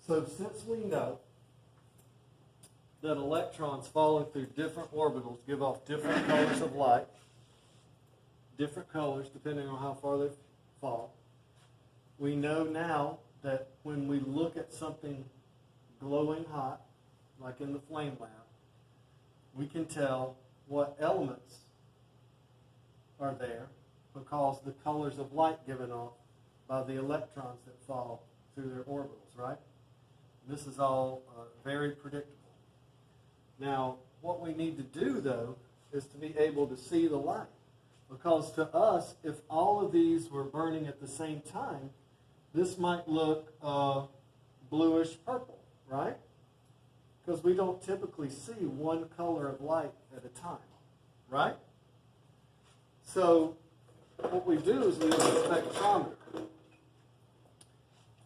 So since we know that electrons falling through different orbitals give off different colors of light, different colors depending on how far they fall, we know now that when we look at something glowing hot, like in the flame lab, we can tell what elements are there because the colors of light given off by the electrons that fall through their orbitals, right? This is all very predictable. Now, what we need to do, though, is to be able to see the light. Because to us, if all of these were burning at the same time, this might look bluish purple, right? Because we don't typically see one color of light at a time, right? So what we do is we use a spectrometer.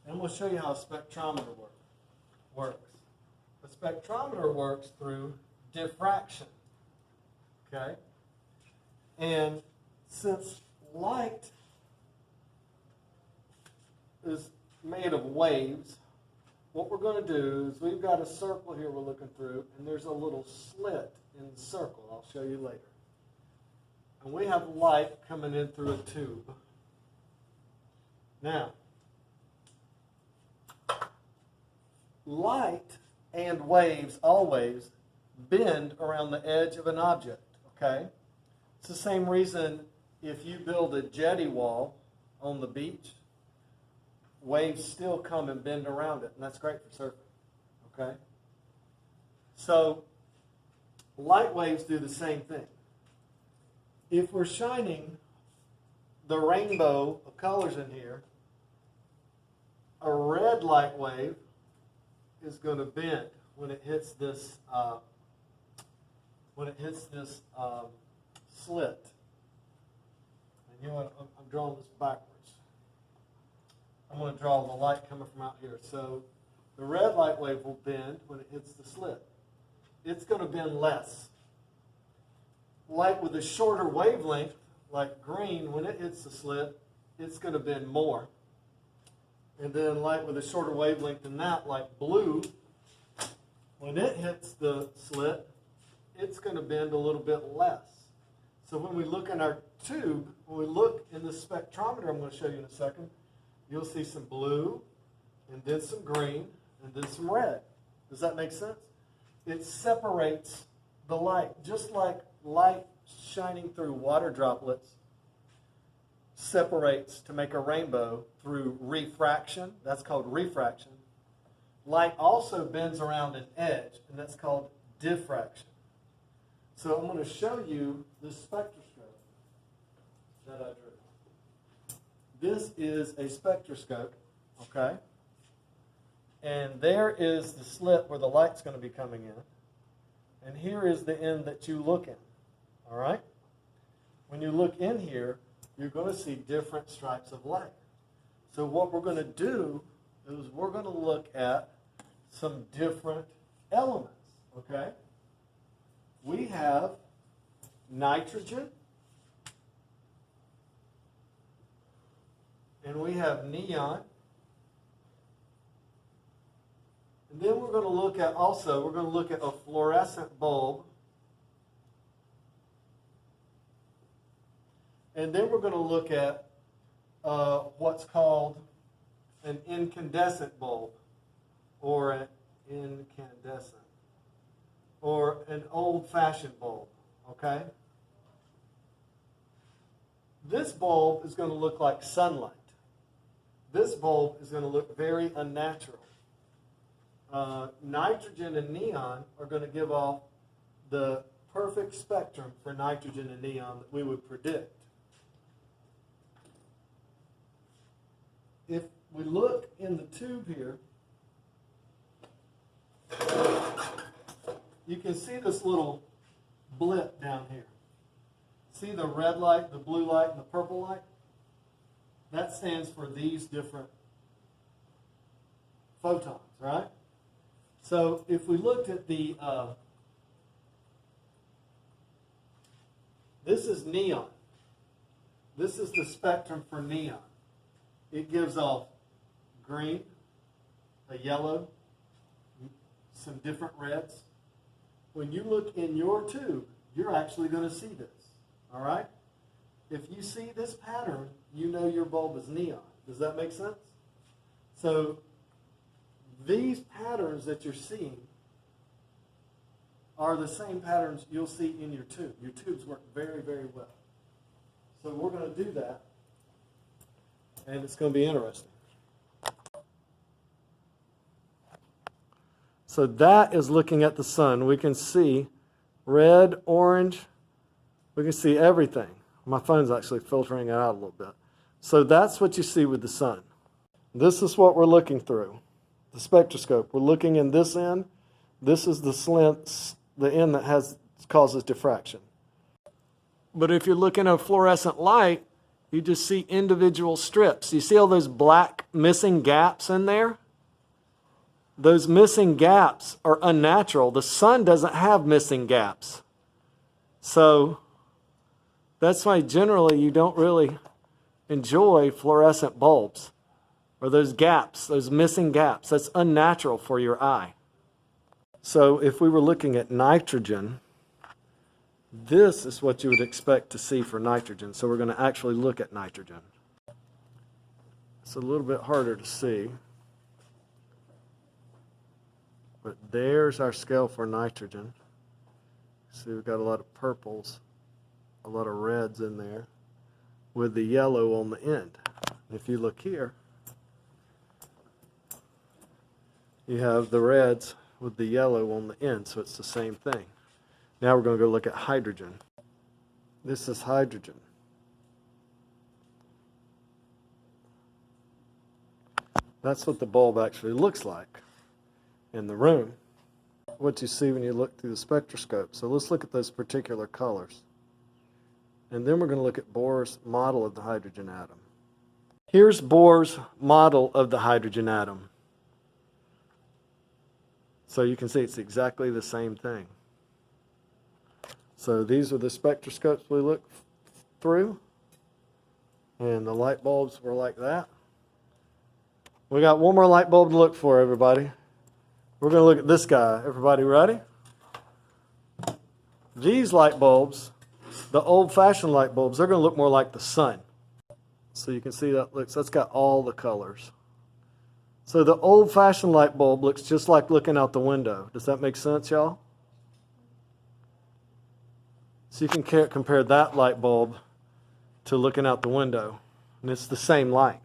And we'll show you how a spectrometer works. A spectrometer works through diffraction, okay? And since light is made of waves, what we're going to do is we've got a circle here we're looking through, and there's a little slit in the circle. I'll show you later. And we have light coming in through a tube. Now, light and waves always bend around the edge of an object, okay? It's the same reason if you build a jetty wall on the beach, waves still come and bend around it, and that's great for surfing, okay? So, light waves do the same thing. If we're shining the rainbow of colors in here, a red light wave is going to bend when it hits this slit. And you know what? I'm drawing this backwards. I'm going to draw the light coming from out here. So the red light wave will bend when it hits the slit. It's going to bend less. Light with a shorter wavelength, like green, when it hits the slit, it's going to bend more. And then light with a shorter wavelength than that, like blue, when it hits the slit, it's going to bend a little bit less. So when we look in our tube, when we look in the spectrometer I'm going to show you in a second, you'll see some blue, and then some green, and then some red. Does that make sense? It separates the light, just like light shining through water droplets separates to make a rainbow through refraction. That's called refraction. Light also bends around an edge, and that's called diffraction. So I'm going to show you the spectroscope that I drew. This is a spectroscope, okay? And there is the slit where the light's going to be coming in. And here is the end that you look in, all right? When you look in here, you're going to see different stripes of light. So what we're going to do is we're going to look at some different elements, okay? We have nitrogen, and we have neon. And then we're going to look at a fluorescent bulb. And then we're going to look at what's called an incandescent bulb, or an incandescent, or an old-fashioned bulb, okay? This bulb is going to look like sunlight. This bulb is going to look very unnatural. Nitrogen and neon are going to give off the perfect spectrum for nitrogen and neon that we would predict. If we look in the tube here, you can see this little blip down here. See the red light, the blue light, and the purple light? That stands for these different photons, right? So if we looked at the, this is neon. This is the spectrum for neon. It gives off green, a yellow, some different reds. When you look in your tube, you're actually going to see this, all right? If you see this pattern, you know your bulb is neon. Does that make sense? So these patterns that you're seeing are the same patterns you'll see in your tube. Your tubes work very, very well. So we're going to do that, and it's going to be interesting. So that is looking at the sun. We can see red, orange. We can see everything. My phone's actually filtering it out a little bit. So that's what you see with the sun. This is what we're looking through, the spectroscope. We're looking in this end. This is the slant, the end that causes diffraction. But if you're looking at fluorescent light, you just see individual strips. You see all those black missing gaps in there? Those missing gaps are unnatural. The sun doesn't have missing gaps. So that's why generally you don't really enjoy fluorescent bulbs, or those gaps, those missing gaps. That's unnatural for your eye. So if we were looking at nitrogen, this is what you would expect to see for nitrogen. So we're going to actually look at nitrogen. It's a little bit harder to see, but there's our scale for nitrogen. See, we've got a lot of purples, a lot of reds in there, with the yellow on the end. If you look here, you have the reds with the yellow on the end, so it's the same thing. Now we're going to go look at hydrogen. This is hydrogen. That's what the bulb actually looks like in the room. What you see when you look through the spectroscope. So let's look at those particular colors. And then we're going to look at Bohr's model of the hydrogen atom. Here's Bohr's model of the hydrogen atom. So you can see it's exactly the same thing. So these are the spectroscopes we look through. And the light bulbs were like that. We got one more light bulb to look for, everybody. We're going to look at this guy. Everybody ready? These light bulbs, the old-fashioned light bulbs, they're going to look more like the sun. So you can see that's got all the colors. So the old-fashioned light bulb looks just like looking out the window. Does that make sense, y'all? So you can compare that light bulb to looking out the window, and it's the same light.